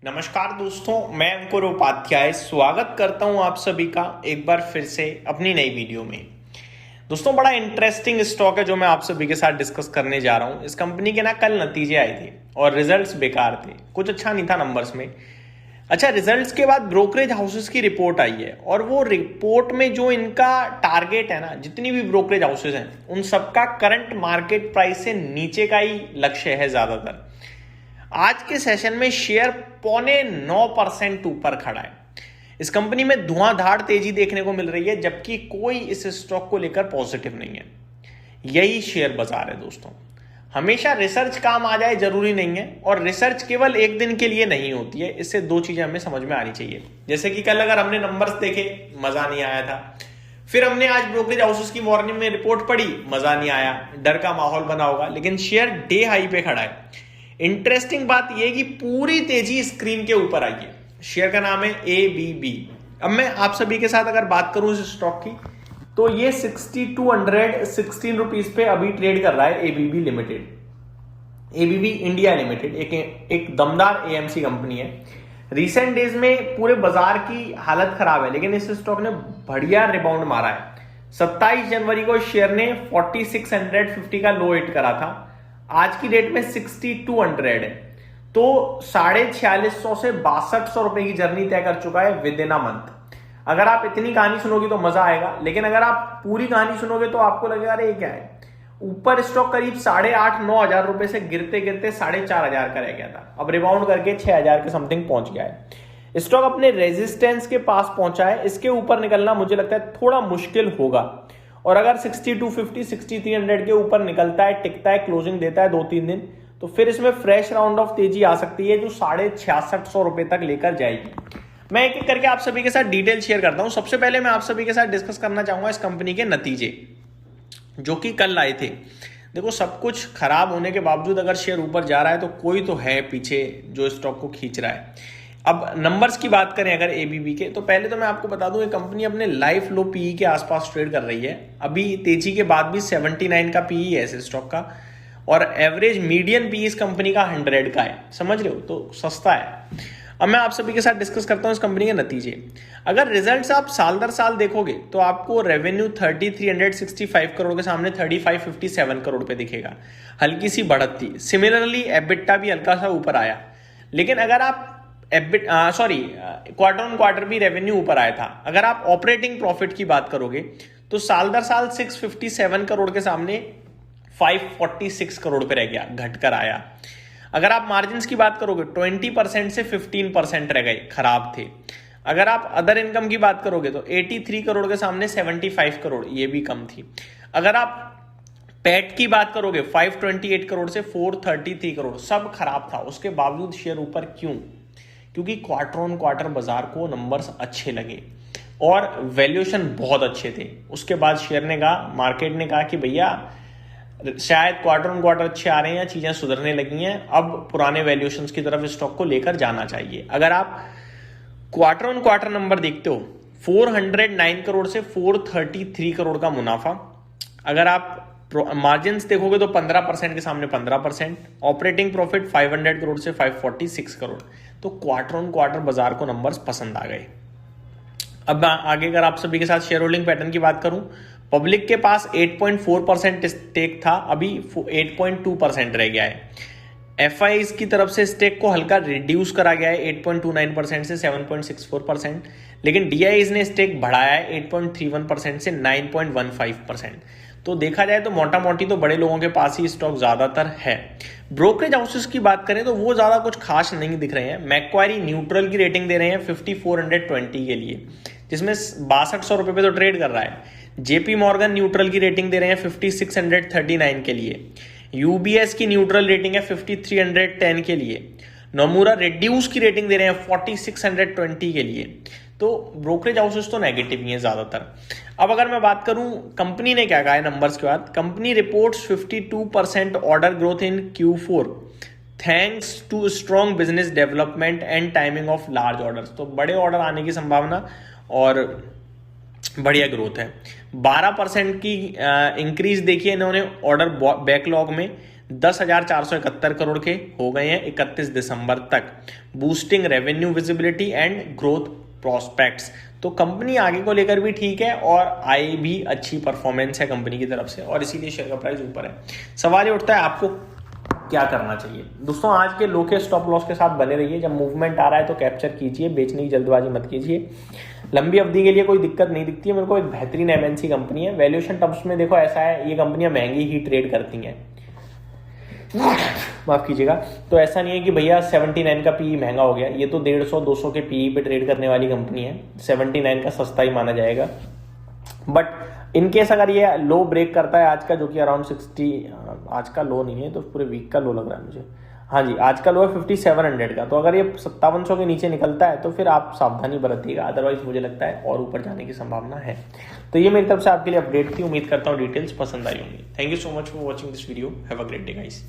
नमस्कार दोस्तों, मैं अंकुर उपाध्याय स्वागत करता हूं आप सभी का एक बार फिर से अपनी नई वीडियो में। दोस्तों, बड़ा इंटरेस्टिंग स्टॉक है जो मैं आप सभी के साथ डिस्कस करने जा रहा हूं। इस कंपनी के ना कल नतीजे आए थे और रिजल्ट्स बेकार थे, कुछ अच्छा नहीं था नंबर्स में। अच्छा, रिजल्ट्स के बाद ब्रोकरेज हाउसेस की रिपोर्ट आई है और वो रिपोर्ट में जो इनका टारगेट है ना, जितनी भी ब्रोकरेज हाउसेस हैं उन सबका करंट मार्केट प्राइस से नीचे का ही लक्ष्य है ज्यादातर। आज के सेशन में शेयर 0.9% ऊपर खड़ा है। इस कंपनी में धुआंधार तेजी देखने को मिल रही है, जबकि कोई इस स्टॉक को लेकर पॉजिटिव नहीं है। यही शेयर बाजार है दोस्तों। हमेशा रिसर्च काम आ जाए जरूरी नहीं है, और रिसर्च केवल एक दिन के लिए नहीं होती है। इससे दो चीजें हमें समझ में आनी चाहिए। जैसे कि कल अगर हमने नंबर्स देखे, मजा नहीं आया था। फिर हमने आज ब्रोकरेज हाउसेस की मॉर्निंग में रिपोर्ट पढ़ी, मजा नहीं आया, डर का माहौल बना होगा, लेकिन शेयर डे हाई पे खड़ा है। इंटरेस्टिंग बात यह कि पूरी तेजी स्क्रीन के ऊपर आई है। शेयर का नाम है ABB। अब मैं आप सभी के साथ अगर बात करूं इस स्टॉक की, तो ये 6216 रुपीज पे अभी ट्रेड कर रहा है। ABB limited, ABB India limited एक दमदार AMC कंपनी है। रिसेंट डेज में पूरे बाजार की हालत खराब है, लेकिन इस स्टॉक ने बढ़िया रिबाउंड मारा है। 27 जनवरी को शेयर ने 4650 का लो हिट करा था। आज की डेट में 6200 है, तो 4650 से 6200 रुपए की जर्नी तय कर चुका है विद इन अ मंथ। अगर आप इतनी कहानी सुनोगे तो मजा आएगा, लेकिन अगर आप पूरी कहानी सुनोगे तो आपको लगेगा अरे ये क्या है। ऊपर स्टॉक करीब 8,500-9 हजार रुपए से गिरते गिरते 4,500 का रह गया था। अब रिबाउंड करके 6,000 के समथिंग पहुंच गया है। स्टॉक अपने रेजिस्टेंस के पास पहुंचा है। इसके ऊपर निकलना मुझे लगता है थोड़ा मुश्किल होगा, और अगर 6250 6300 के ऊपर निकलता है, टिकता है, क्लोजिंग देता है 2-3 दिन, तो फिर इसमें फ्रेश राउंड ऑफ तेजी आ सकती है जो 6650 रुपए तक लेकर जाएगी। मैं एक एक करके आप सभी के साथ डिटेल शेयर करता हूं। सबसे पहले मैं आप सभी के साथ डिस्कस करना चाहूंगा इस कंपनी के नतीजे जो कि कल आए थे। देखो, सब कुछ खराब होने के बावजूद अगर शेयर ऊपर जा रहा है तो कोई तो है पीछे जो स्टॉक को खींच रहा है। अब नंबर्स की बात करें अगर ABB के, तो पहले तो मैं आपको बता दूं ये कंपनी अपने लाइफ लो PE के आसपास ट्रेड कर रही है। अभी तेजी के बाद भी 79 का PE है इस स्टॉक का, और एवरेज मीडियन PE इस कंपनी का 100 का है। समझ रहे हो, तो सस्ता है। अब मैं आप सभी के साथ डिस्कस करता हूं इस कंपनी के नतीजे। अगर रिजल्ट्स आप साल दर साल देखोगे तो आपको रेवेन्यू 3365 करोड़ के सामने 3557 करोड़ पे दिखेगा। हल्की सी बढ़त थी। सिमिलरली EBITDA भी हल्का सा ऊपर आया, लेकिन अगर आप क्वार्टर ऑन क्वार्टर भी रेवेन्यू ऊपर आया था। अगर आप ऑपरेटिंग प्रॉफिट की बात करोगे तो साल दर साल 657 करोड़ के सामने 546 करोड़ पे रह गया, घटकर आया। अगर आप मार्जिन्स की बात करोगे 20% से 15% रह गए, खराब थे। अगर आप अदर इनकम की बात करोगे तो 83 करोड़ के सामने 75 करोड़, ये भी कम थी। अगर आप पैट की बात करोगे 528 करोड़ से 433 करोड़, सब खराब था। उसके बावजूद शेयर ऊपर क्यों? क्योंकि क्वार्टर ऑन क्वार्टर बाजार को नंबर्स अच्छे लगे और वैल्यूएशन बहुत अच्छे थे। उसके बाद शेयर ने कहा, मार्केट ने कहा कि भैया शायद क्वार्टर ऑन क्वार्टर अच्छे आ रहे हैं या चीजें सुधरने लगी हैं, अब पुराने वैल्यूएशंस की तरफ स्टॉक को लेकर जाना चाहिए। अगर आप क्वार्टर ऑन क्वार्टर नंबर देखते हो, 409 करोड़ से 433 करोड़ का मुनाफा। अगर आप मार्जिन्स देखोगे तो 15% के सामने 15%। ऑपरेटिंग प्रॉफिट 500 करोड़ से 546 करोड़। तो क्वार्टर ऑन क्वार्टर बाजार को नंबर्स पसंद आ गए। अब आगे अगर आप सभी के साथ शेयर होल्डिंग पैटर्न की बात करूं, पब्लिक के पास 8.4% स्टेक था, अभी 8.2% रह गया है। FIs की तरफ से स्टेक को हल्का रिड्यूस करा गया है 8.29% से 7.64%, लेकिन DIs ने स्टेक बढ़ाया है 8.31% से 9.15%। तो देखा जाए तो मोटा मोटी तो बड़े लोगों के पास ही स्टॉक ज्यादातर है। ब्रोकरेज हाउसेस की बात करें तो वो ज्यादा कुछ खास नहीं दिख रहे हैं। मैक्वारी न्यूट्रल की रेटिंग दे रहे हैं 5420 के लिए, जिसमें 6200 रुपए पे तो ट्रेड कर रहा है। JP मॉर्गन न्यूट्रल की रेटिंग दे रहे हैं 5639 के लिए। UBS की न्यूट्रल रेटिंग है 5310 के लिए। नोमुरा रिड्यूस की रेटिंग दे रहे हैं 4620 के लिए। तो ब्रोकरेज हाउसेस तो नेगेटिव ही हैं ज्यादातर। अब अगर मैं बात करूं कंपनी ने क्या कहा है नंबर्स के बाद, company reports 52% order growth in Q4 thanks to strong business development and timing of large orders. तो बड़े ऑर्डर आने की संभावना और बढ़िया ग्रोथ है। 12% की इंक्रीज देखी है इन्होंने ऑर्डर बैकलॉग में। 10,471 करोड़ के हो गए हैं 31 दिसंबर तक, boosting revenue visibility and growth prospects. तो कंपनी आगे को लेकर भी ठीक है और आय भी अच्छी परफॉर्मेंस है कंपनी की तरफ से, और इसीलिए शेयर का प्राइस ऊपर है। सवाल ये उठता है आपको क्या करना चाहिए। दोस्तों आज के लो के स्टॉप लॉस के साथ बने रहिए, जब मूवमेंट आ रहा है तो कैप्चर कीजिए, बेचने की जल्दबाजी मत कीजिए। लंबी अवधि के लिए कोई दिक्कत नहीं दिखती है मेरे को, एक बेहतरीन एमएनसी कंपनी है। वैल्यूएशन टर्म्स में देखो ऐसा है, ये कंपनियां महंगी ही ट्रेड करती हैं, माफ कीजिएगा। तो ऐसा नहीं है कि भैया 79 का पीई महंगा हो गया, ये तो 150-200 के पीई पे ट्रेड करने वाली कंपनी है, 79 का सस्ता ही माना जाएगा। बट इनकेस अगर ये लो ब्रेक करता है आज का, जो कि अराउंड 60, आज का लो नहीं है तो पूरे वीक का लो लग रहा है मुझे, हाँ जी आज का लो है 5700 का, तो अगर ये 5700 के नीचे निकलता है तो फिर आप सावधानी बरतिएगा, अदरवाइज मुझे लगता है और ऊपर जाने की संभावना है। तो ये मेरी तरफ से आपके लिए अपडेट थी, उम्मीद करता हूँ डिटेल्स पसंद आई होंगी। Thank you so much for watching this video, have a great day guys.